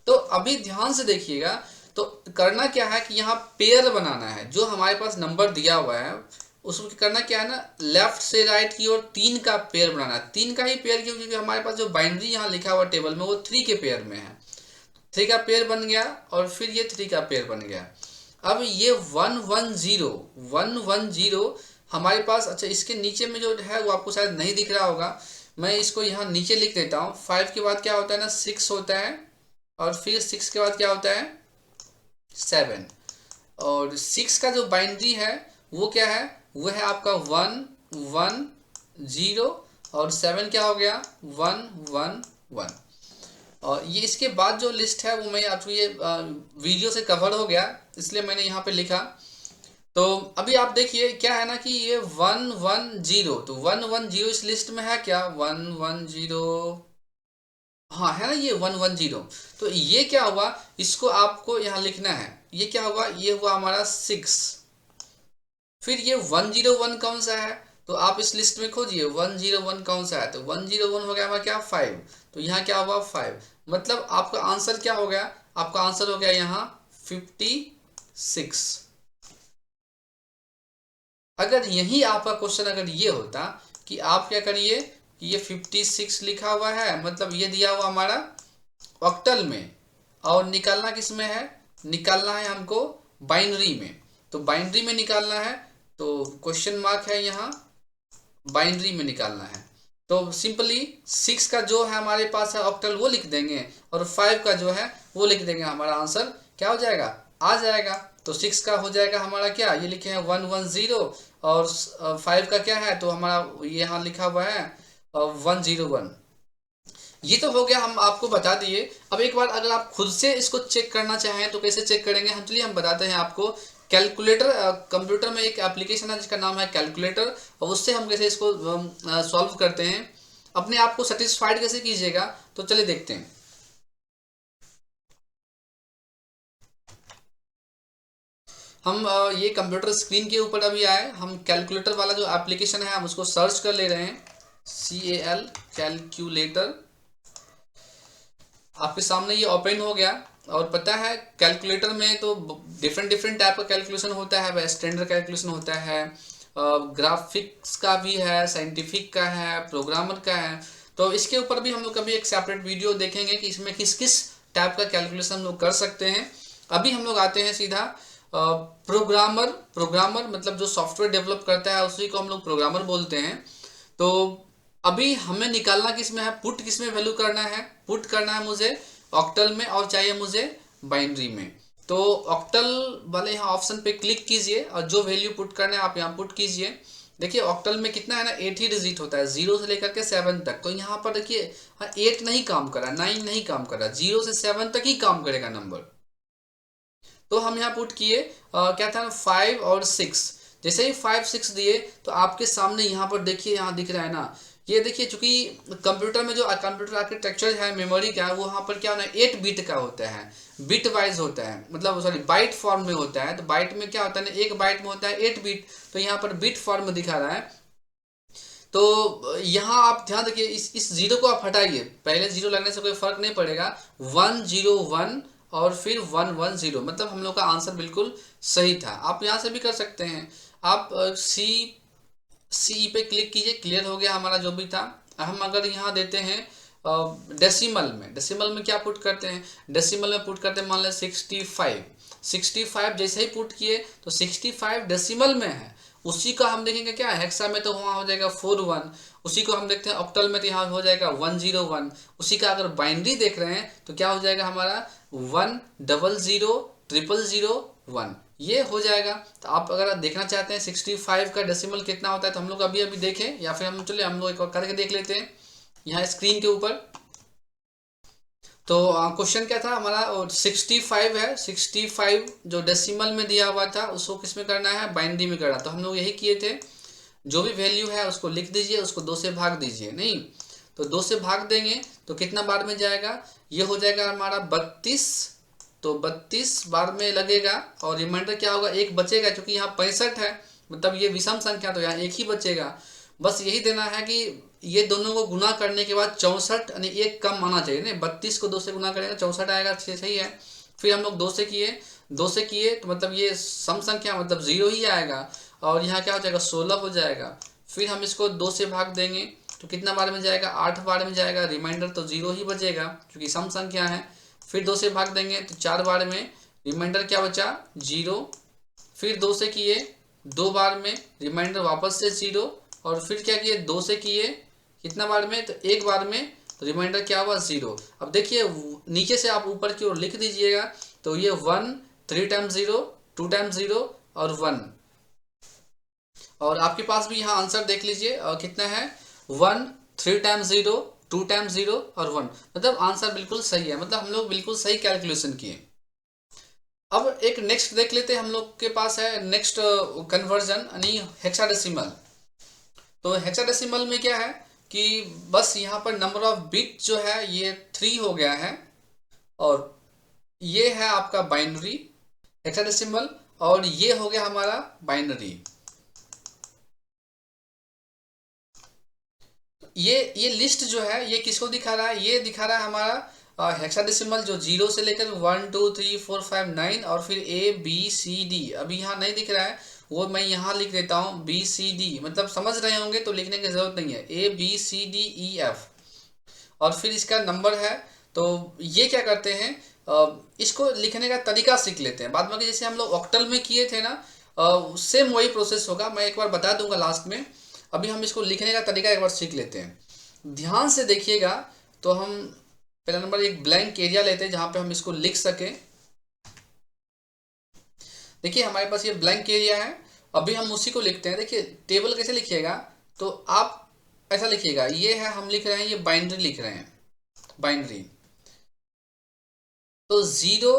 तो अभी ध्यान से देखिएगा, तो करना क्या है कि यहाँ पेयर बनाना है। जो हमारे पास नंबर दिया हुआ है उसको करना क्या है ना, लेफ्ट से राइट की ओर 3 का पेयर बनाना है। 3 का ही पेयर क्यों, क्योंकि हमारे पास जो बाइनरी यहाँ लिखा हुआ टेबल में वो 3 के पेयर में है। 3 का पेयर बन गया और फिर ये 3 का पेयर बन गया। अब ये 110 हमारे पास, अच्छा इसके नीचे में जो है वो आपको शायद नहीं दिख रहा होगा, मैं इसको यहाँ नीचे लिख देता हूँ। 5 के बाद क्या होता है ना, 6 होता है, और फिर 6 के बाद क्या होता है, 7। और 6 का जो बाइनरी है वो क्या है, वो है आपका 1 1 0, और 7 क्या हो गया 1 1 1। और ये इसके बाद जो लिस्ट है वो मैं आपको ये वीडियो से कवर हो गया इसलिए मैंने यहाँ पे लिखा। तो अभी आप देखिए क्या है ना कि ये 110, तो 110 इस लिस्ट में है क्या, 110, हाँ है ना, ये 110। तो ये क्या हुआ, इसको आपको यहाँ लिखना है। ये क्या हुआ, ये हुआ हमारा 6। फिर ये 101 कौन सा है, तो आप इस लिस्ट में खोजिए 101 कौन सा है। तो 101 हो गया हमारा क्या, 5। तो यहाँ क्या हुआ 5, मतलब आपका आंसर क्या हो गया, आपका आंसर हो गया यहाँ 56। अगर यही आपका क्वेश्चन अगर ये होता कि आप क्या करिए कि ये 56 लिखा हुआ है, मतलब ये दिया हुआ हमारा ऑक्टल में, और निकालना किस में है, निकालना है हमको बाइनरी में। तो बाइनरी में निकालना है, तो क्वेश्चन मार्क है यहाँ, बाइनरी में निकालना है। तो सिंपली 6 का जो है हमारे पास है ऑक्टल वो लिख देंगे, और 5 का जो है वो लिख देंगे, हमारा आंसर क्या हो जाएगा, आ जाएगा। तो 6 का हो जाएगा हमारा क्या, ये लिखे हैं 110, और 5 का क्या है, तो हमारा यहाँ लिखा हुआ है 101। ये तो हो गया, हम आपको बता दिए। अब एक बार अगर आप खुद से इसको चेक करना चाहें तो कैसे चेक करेंगे हम, चलिए हम बताते हैं आपको। कैलकुलेटर, कंप्यूटर में एक एप्लीकेशन है जिसका नाम है कैलकुलेटर, और उससे हम कैसे इसको सॉल्व करते हैं, अपने आप को सेटिस्फाइड कैसे कीजिएगा, तो चलिए देखते हैं। हम ये कंप्यूटर स्क्रीन के ऊपर अभी आए, हम कैलकुलेटर वाला जो एप्लीकेशन है हम उसको सर्च कर ले रहे हैं, CAL कैलकुलेटर। आपके सामने ये ओपन हो गया, और पता है कैलकुलेटर में तो डिफरेंट टाइप का कैलकुलेशन होता है, वह स्टैंडर्ड कैलकुलेशन होता है, ग्राफिक्स का भी है, साइंटिफिक का है, प्रोग्रामर का है। तो इसके ऊपर भी हम लोग कभी एक सेपरेट वीडियो देखेंगे कि इसमें किस किस टाइप का कैलकुलेशन हम लोग कर सकते हैं। अभी हम लोग आते हैं सीधा प्रोग्रामर मतलब जो सॉफ्टवेयर डेवलप करता है उसी को हम लोग प्रोग्रामर बोलते हैं। तो अभी हमें निकालना किस में है, पुट किस में वैल्यू करना है, पुट करना है मुझे ऑक्टल में, और चाहिए मुझे बाइनरी में। तो ऑक्टल वाले यहाँ ऑप्शन पे क्लिक कीजिए, और जो वैल्यू पुट करना है आप यहाँ पुट कीजिए। देखिए ऑक्टल में कितना है ना, 8 ही डिजिट होता है, 0 से लेकर के 7 तक। तो यहाँ पर देखिए 8 नहीं काम कर रहा, 9 नहीं काम कर रहा, 0 से 7 तक ही काम करेगा नंबर। तो हम यहाँ पुट किए क्या था 5 और 6। जैसे ही 5 6 दिए तो आपके सामने यहाँ पर देखिए, यहाँ दिख रहा है ना, ये देखिए चूंकि कंप्यूटर में जो कंप्यूटर आर्किटेक्चर है मेमोरी का, वो यहाँ पर क्या होना है 8 बिट का होता है, बिट वाइज होता है, मतलब सॉरी बाइट फॉर्म में होता है। तो बाइट में क्या होता है ना, एक बाइट में होता है 8 बिट, तो यहाँ पर बिट फॉर्म में दिखा रहा है। तो यहाँ आप ध्यान रखिए, इस जीरो को आप हटाइए, पहले जीरो लगने से कोई फर्क नहीं पड़ेगा। 101 और फिर 110, मतलब हम लोग का आंसर बिल्कुल सही था। आप यहाँ से भी कर सकते हैं। आप सी पे क्लिक कीजिए, क्लियर हो गया हमारा जो भी था। हम अगर यहाँ देते हैं डेसिमल में क्या पुट करते हैं, डेसिमल में पुट करते हैं मान लें 65 जैसे ही पुट किए तो 65 डेसिमल में है, उसी का हम देखेंगे क्या है हेक्सा में, तो वहाँ हो जाएगा 41। उसी को हम देखते हैं ऑक्टल में, तो यहाँ हो जाएगा 101। उसी का अगर बाइनरी देख रहे हैं तो क्या हो जाएगा हमारा 1000001, ये हो जाएगा। तो आप अगर देखना चाहते हैं 65 का डेसिमल कितना होता है तो हम लोग अभी अभी देखें, या फिर हम लोग एक बार करके देख लेते हैं यहाँ स्क्रीन के ऊपर। तो क्वेश्चन क्या था हमारा, और 65 है, 65 जो डेसिमल में दिया हुआ था उसको किस में करना है, बाइनरी में करना। तो हम लोग यही किए थे, जो भी वैल्यू है उसको लिख दीजिए, उसको 2 से भाग दीजिए। नहीं तो 2 से भाग देंगे तो कितना बार में जाएगा, ये हो जाएगा हमारा 32, तो 32 बार में लगेगा। और रिमाइंडर क्या होगा, एक बचेगा, क्योंकि यहाँ 65 है, मतलब ये विषम संख्या, तो यहाँ एक ही बचेगा। बस यही देना है कि ये दोनों को गुना करने के बाद 64 यानी एक कम आना चाहिए। नहीं 32 को 2 से गुना करेंगे 64 आएगा, सही है। फिर हम लोग 2 से किए तो मतलब ये सम संख्या मतलब 0 ही आएगा, और यहाँ क्या हो जाएगा 16 हो जाएगा। फिर हम इसको 2 से भाग देंगे तो कितना बार में जाएगा, 8 बार में जाएगा। रिमाइंडर तो 0 ही बचेगा क्योंकि सम संख्या है। फिर 2 से भाग देंगे तो 4 बार में, रिमाइंडर क्या बचा 0। फिर 2 से किए 2 बार में, रिमाइंडर वापस से 0। और फिर क्या किए 2 से किए कितना बार में, तो 1 बार में, तो रिमाइंडर क्या हुआ 0। अब देखिए नीचे से आप ऊपर की ओर लिख दीजिएगा, तो ये 1 3 टाइम्स 0, 2 टाइम्स 0 और 1। और आपके पास भी यहाँ आंसर देख लीजिए कितना है, 1 3 टाइम्स 0, 2 टाइम्स 0 और 1, मतलब आंसर बिल्कुल सही है। मतलब हम लोग बिल्कुल सही कैलकुलेशन किए। अब एक नेक्स्ट देख लेते हैं, हम लोग के पास है नेक्स्ट कन्वर्जन यानी हेक्साडेसिमल। तो हेक्साडेसिमल में क्या है कि बस यहाँ पर नंबर ऑफ बिट जो है ये 3 हो गया है, और ये है आपका बाइनरी हेक्साडेसिमल, और ये हो गया हमारा बाइनरी। ये लिस्ट जो है ये किसको दिखा रहा है, ये दिखा रहा है हमारा हेक्साडेसिमल जो 0 से लेकर 1 2 3 4 5 9 और फिर ABCD। अभी यहाँ नहीं दिख रहा है, वो मैं यहाँ लिख देता हूँ BCD, मतलब समझ रहे होंगे तो लिखने की जरूरत नहीं है, ABCDEF। और फिर इसका नंबर है। तो ये क्या करते हैं, इसको लिखने का तरीका सीख लेते हैं बाद में। जैसे हम लोग ऑक्टल में किए थे ना, सेम वही प्रोसेस होगा, मैं एक बार बता दूंगा लास्ट में। अभी हम इसको लिखने का तरीका एक बार सीख लेते हैं, ध्यान से देखिएगा। तो हम पहला नंबर एक ब्लैंक एरिया लेते हैं जहां पे हम इसको लिख सकें। देखिए हमारे पास ये ब्लैंक एरिया है, अभी हम उसी को लिखते हैं। देखिए टेबल कैसे लिखिएगा, तो आप ऐसा लिखिएगा, ये है हम लिख रहे हैं, ये बाइनरी लिख रहे हैं, बाइनरी। तो 0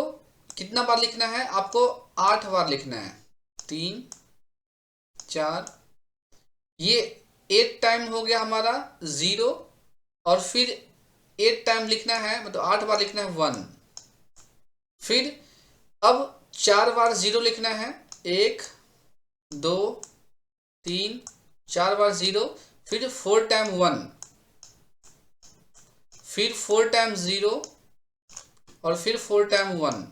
कितना बार लिखना है आपको, 8 बार लिखना है, 3 4, ये 8 टाइम हो गया हमारा 0, और फिर 8 टाइम लिखना है, मतलब 8 बार लिखना है 1। फिर अब 4 बार 0 लिखना है, 1 2 3 4 बार 0, फिर 4 टाइम 1, फिर 4 टाइम 0 और फिर 4 टाइम 1।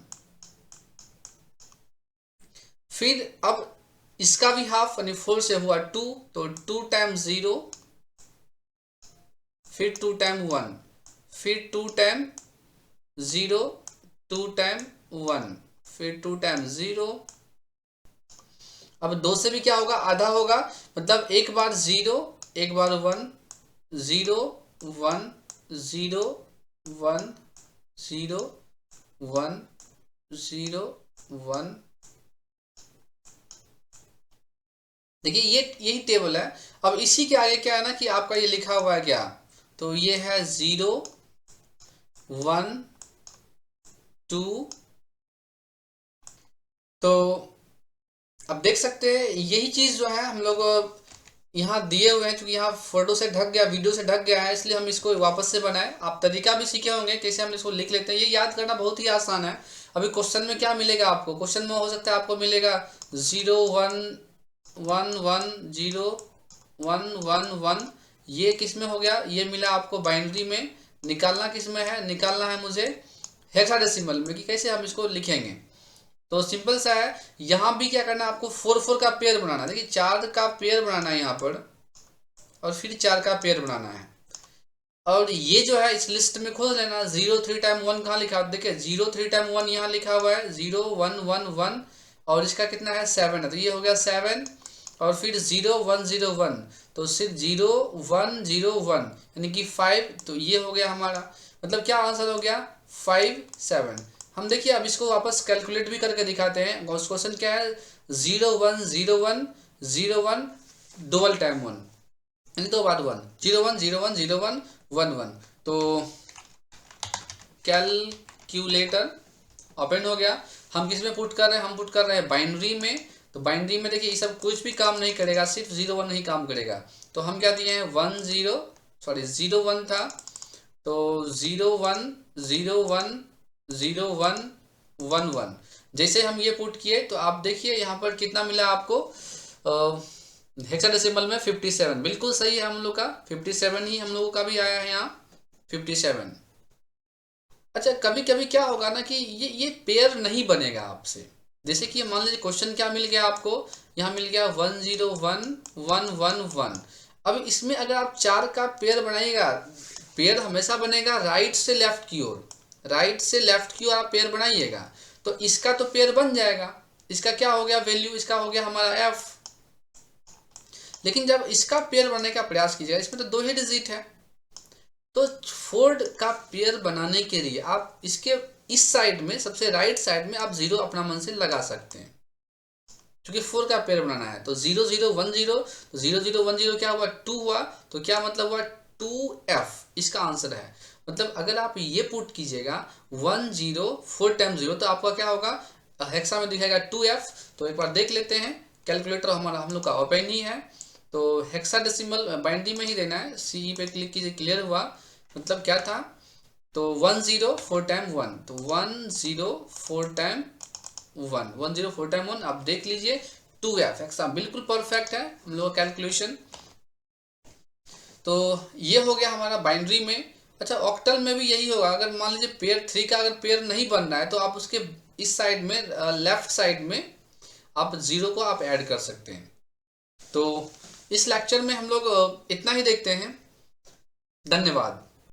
फिर अब इसका भी हाफ यानी 4 से हुआ 2, तो 2 टाइम 0, फिर 2 टाइम 1, फिर 2 टाइम 0, 2 टाइम 1, फिर 2 टाइम 0। अब 2 से भी क्या होगा, आधा होगा, मतलब एक बार 0 एक बार 1, 0 1 0 1 0 1 0 1। देखिए ये यही टेबल है। अब इसी के आगे क्या है ना कि आपका ये लिखा हुआ है क्या, तो ये है 0 1 2। तो अब देख सकते हैं यही चीज जो है हम लोग यहाँ दिए हुए हैं, क्योंकि यहाँ फोटो से ढक गया, वीडियो से ढक गया है, इसलिए हम इसको वापस से बनाए। आप तरीका भी सीखे होंगे कैसे हम इसको लिख लेते हैं, ये याद करना बहुत ही आसान है। अभी क्वेश्चन में क्या मिलेगा आपको, क्वेश्चन में हो सकता है आपको मिलेगा 0 1 1 1 0 1 1 1, ये किस में हो गया, ये मिला आपको बाइनरी में। निकालना किस में है, निकालना है मुझे हेक्साडेसिमल में कि कैसे हम इसको लिखेंगे। तो सिंपल सा है, यहाँ भी क्या करना है आपको 4 4 का पेयर बनाना है। देखिए 4 का पेयर बनाना है यहाँ पर और फिर 4 का पेयर बनाना है। और ये जो है इस लिस्ट में खोज लेना, 0 3 टाइम 1 कहाँ लिखा है, देखिए 0 3 टाइम 1 यहाँ लिखा हुआ है, 0 1 1 1 और इसका कितना है 7 है, तो ये हो गया 7 और फिर 0 1 0 1 तो सिर्फ 0 1 0 1 यानी कि 5, तो ये हो गया हमारा, मतलब क्या आंसर हो गया 5 7। हम देखिए अब इसको वापस कैलकुलेट भी करके दिखाते हैं। क्वेश्चन क्या है, 0 1 0 1 0 1 डबल टाइम 1 यानी 2 बार 1, 0 1 0 1 0 1 1 1। तो कैलकुलेटर ओपन हो गया। हम किस में पुट कर रहे हैं, हम पुट कर रहे हैं बाइनरी में। तो बाइनरी में देखिए ये सब कुछ भी काम नहीं करेगा, सिर्फ 0 1 ही काम करेगा। तो हम क्या दिए हैं 1 0 सॉरी 0 1 था, तो 0 1 0 1 0 1 1 1। जैसे हम ये पुट किए तो आप देखिए यहाँ पर कितना मिला आपको, हेक्साडेसिमल में 57। बिल्कुल सही है हम लोग का 57 ही हम लोगों का भी आया है यहाँ 57। अच्छा कभी कभी क्या होगा ना कि ये पेयर नहीं बनेगा आपसे। जैसे कि मान लीजिए क्वेश्चन क्या मिल गया आपको, यहाँ मिल गया 1 0 1 1 1 1। अब इसमें अगर आप 4 का पेयर बनाइएगा, पेयर हमेशा बनेगा राइट से लेफ्ट की ओर, राइट से लेफ्ट की ओर आप पेयर बनाइएगा तो इसका तो पेयर बन जाएगा। इसका क्या हो गया वैल्यू, इसका हो गया हमारा f। लेकिन जब इसका पेयर बनाने का प्रयास कीजिएगा, इसमें तो 2 ही डिजिट है, तो 4 का पेयर बनाने के लिए आप इसके इस साइड में सबसे राइट साइड में आप 0 अपना मन से लगा सकते हैं, क्योंकि 4 का पेयर बनाना है। तो 0 0 1 0 तो 0 0 1 0 क्या हुआ 2 हुआ, तो क्या मतलब हुआ 2f इसका आंसर है। मतलब अगर आप ये पुट कीजिएगा 1 0 4 टाइम 0 तो आपका क्या होगा, हेक्सा में दिखाएगा 2f। तो एक बार देख लेते हैं, कैलकुलेटर हमारा हम लोग का ओपन ही है। तो हेक्साडेसिमल बाइनरी में ही देना है, सी पे क्लिक कीजिए, क्लियर हुआ। मतलब क्या था, तो 1 0 4 टाइम 1, तो 1 0 4 टाइम 1 1 0 4 टाइम 1 आप देख लीजिए 2f एक्सा बिल्कुल परफेक्ट है हम लोग का कैलकुलेशन। तो ये हो गया हमारा बाइनरी में। अच्छा ऑक्टल में भी यही होगा, अगर मान लीजिए पेयर 3 का अगर पेयर नहीं बन रहा है तो आप उसके इस साइड में लेफ्ट साइड में आप 0 को आप ऐड कर सकते हैं। तो इस लेक्चर में हम लोग इतना ही देखते हैं। धन्यवाद।